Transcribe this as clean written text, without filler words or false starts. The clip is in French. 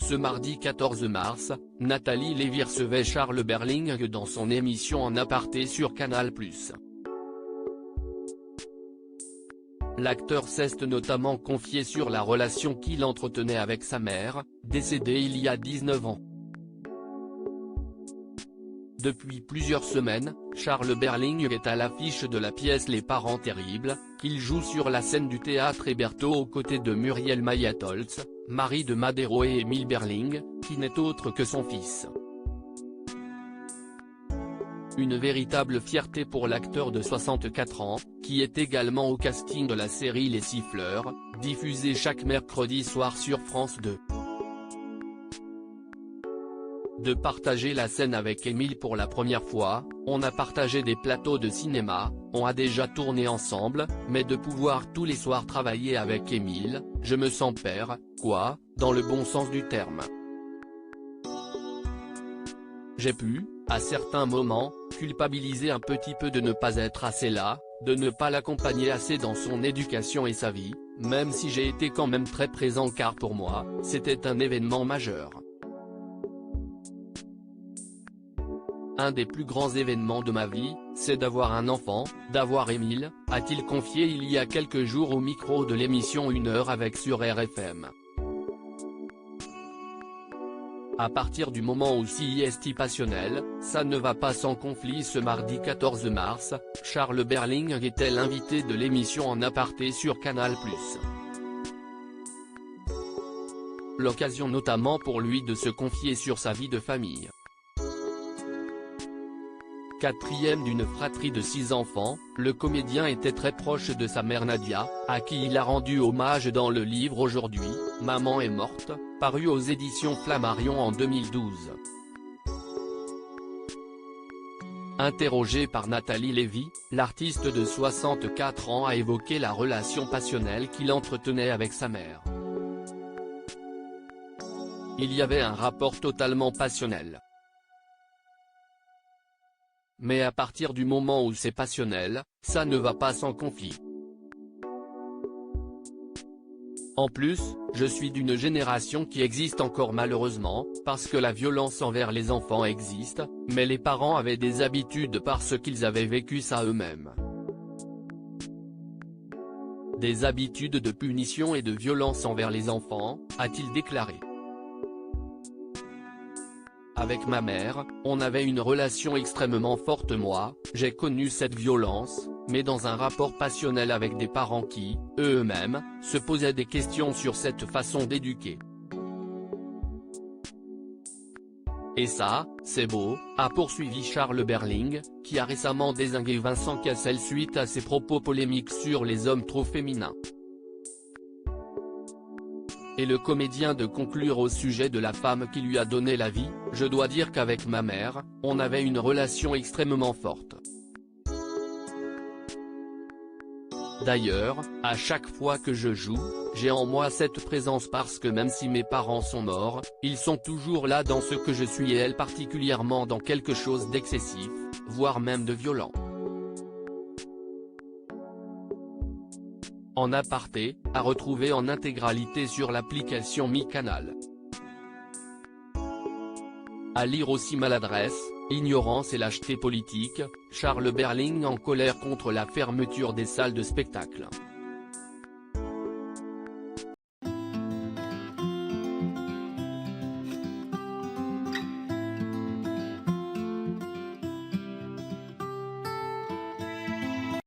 Ce mardi 14 mars, Nathalie Lévy recevait Charles Berling dans son émission En aparté sur Canal+. L'acteur s'est notamment confié sur la relation qu'il entretenait avec sa mère, décédée il y a 19 ans. Depuis plusieurs semaines, Charles Berling est à l'affiche de la pièce Les Parents Terribles, qu'il joue sur la scène du théâtre Hébertot aux côtés de Muriel Mayatoltz, Marie de Madero et Émile Berling, qui n'est autre que son fils. Une véritable fierté pour l'acteur de 64 ans, qui est également au casting de la série Les Siffleurs, diffusée chaque mercredi soir sur France 2. De partager la scène avec Émile pour la première fois, on a partagé des plateaux de cinéma, on a déjà tourné ensemble, mais de pouvoir tous les soirs travailler avec Émile, je me sens père, quoi, dans le bon sens du terme. J'ai pu, à certains moments, culpabiliser un petit peu de ne pas être assez là, de ne pas l'accompagner assez dans son éducation et sa vie, même si j'ai été quand même très présent car pour moi, c'était un événement majeur. Un des plus grands événements de ma vie, c'est d'avoir un enfant, d'avoir Émile, a-t-il confié il y a quelques jours au micro de l'émission 1 heure avec sur RFM. À partir du moment où c'est passionnel, ça ne va pas sans conflit. Ce mardi 14 mars, Charles Berling était l'invité de l'émission En aparté sur Canal+. L'occasion notamment pour lui de se confier sur sa vie de famille. Quatrième d'une fratrie de 6 enfants, le comédien était très proche de sa mère Nadia, à qui il a rendu hommage dans le livre Aujourd'hui, Maman est morte, paru aux éditions Flammarion en 2012. Interrogé par Nathalie Lévy, l'artiste de 64 ans a évoqué la relation passionnelle qu'il entretenait avec sa mère. Il y avait un rapport totalement passionnel. Mais à partir du moment où c'est passionnel, ça ne va pas sans conflit. En plus, je suis d'une génération qui existe encore malheureusement, parce que la violence envers les enfants existe, mais les parents avaient des habitudes parce qu'ils avaient vécu ça eux-mêmes. Des habitudes de punition et de violence envers les enfants, a-t-il déclaré. Avec ma mère, on avait une relation extrêmement forte. Moi, j'ai connu cette violence, mais dans un rapport passionnel avec des parents qui, eux-mêmes, se posaient des questions sur cette façon d'éduquer. Et ça, c'est beau, a poursuivi Charles Berling, qui a récemment dézingué Vincent Cassel suite à ses propos polémiques sur les hommes trop féminins. Et le comédien de conclure au sujet de la femme qui lui a donné la vie, je dois dire qu'avec ma mère, on avait une relation extrêmement forte. D'ailleurs, à chaque fois que je joue, j'ai en moi cette présence parce que même si mes parents sont morts, ils sont toujours là dans ce que je suis et elle particulièrement dans quelque chose d'excessif, voire même de violent. En aparté, à retrouver en intégralité sur l'application MyCanal. À lire aussi Maladresse, ignorance et lâcheté politique, Charles Berling en colère contre la fermeture des salles de spectacle.